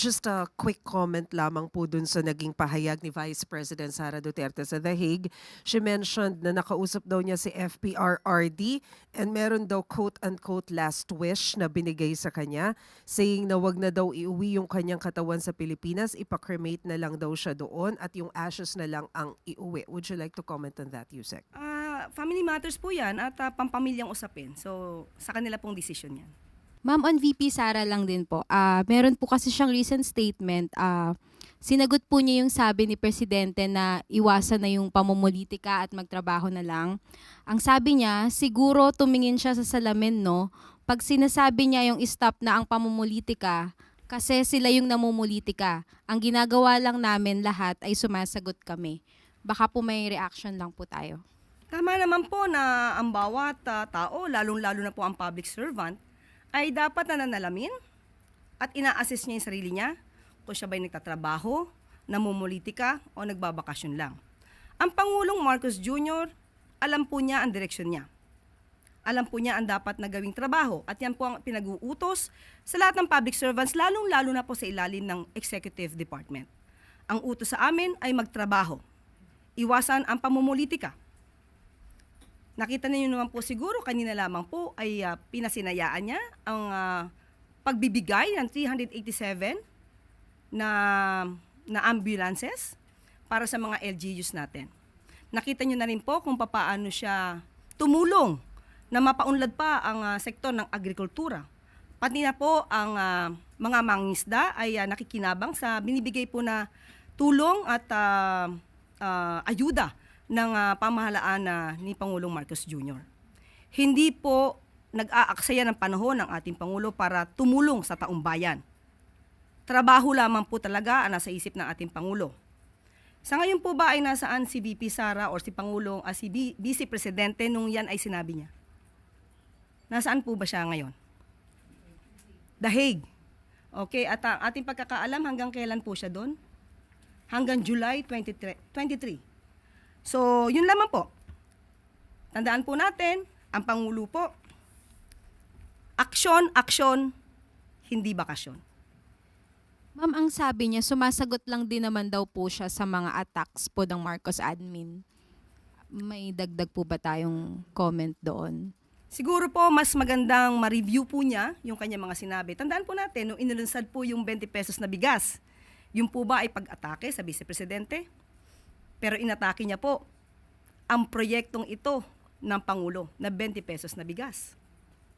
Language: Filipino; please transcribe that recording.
just a quick comment lamang po dun sa naging pahayag ni Vice President Sara Duterte sa The Hague. She mentioned na nakausap daw niya si FPRRD and meron daw quote-unquote last wish na binigay sa kanya, saying na wag na daw iuwi yung kanyang katawan sa Pilipinas, ipakremate na lang daw siya doon at yung ashes na lang ang iuwi. Would you like to comment on that, Yusek? Family matters po yan at pampamilyang usapin. So, sa kanila pong desisyon yan. Ma'am, on VP Sara lang din po. Meron po kasi siyang recent statement. Sinagot po niya yung sabi ni Presidente na iwasan na yung pamumulitika at magtrabaho na lang. Ang sabi niya, siguro tumingin siya sa salamin, no? Pag sinasabi niya yung stop na ang pamumulitika, kasi sila yung namumulitika. Ang ginagawa lang namin lahat ay sumasagot kami. Baka po may reaction lang po tayo. Tama naman po na ang bawat tao, lalong-lalo na po ang public servant, ay dapat nananalamin at ina-assess niya yung sarili niya kung siya ba'y nagtatrabaho, namumulitika o nagbabakasyon lang. Ang Pangulong Marcos Jr., alam po niya ang direksyon niya. Alam po niya ang dapat na gawing trabaho at yan po ang pinag-uutos sa lahat ng public servants, lalong-lalo na po sa ilalim ng Executive Department. Ang utos sa amin ay magtrabaho. Iwasan ang pamumulitika. Nakita niyo naman po siguro, kanina lamang po ay pinasinayaan niya ang pagbibigay ng 387 na ambulances para sa mga LGUs natin. Nakita niyo na rin po kung paano siya tumulong na mapaunlad pa ang sektor ng agrikultura. Pati na po ang mga mangingisda ay nakikinabang sa binibigay po na tulong at ayuda ng pamahalaan ni Pangulong Marcos Jr. Hindi po nag-aaksaya ng panahon ng ating Pangulo para tumulong sa taong bayan. Trabaho lamang po talaga ang nasa isip ng ating Pangulo. Sa ngayon po ba ay nasaan si VP Sara or si Pangulong, si Vice Presidente nung yan ay sinabi niya? Nasaan po ba siya ngayon? The Hague. Okay, at ang ating pagkakaalam hanggang kailan po siya doon? Hanggang July 23. So, yun lamang po. Tandaan po natin, ang Pangulo po, aksyon, aksyon, hindi bakasyon. Ma'am, ang sabi niya, sumasagot lang din naman daw po siya sa mga attacks po ng Marcos admin. May dagdag po ba tayong comment doon? Siguro po, mas magandang ma-review po niya yung kanyang mga sinabi. Tandaan po natin, nung inilunsad po yung 20 pesos na bigas, yung po ba ay pag-atake sa Vice Presidente? Pero inatake niya po ang proyektong ito ng Pangulo na 20 pesos na bigas.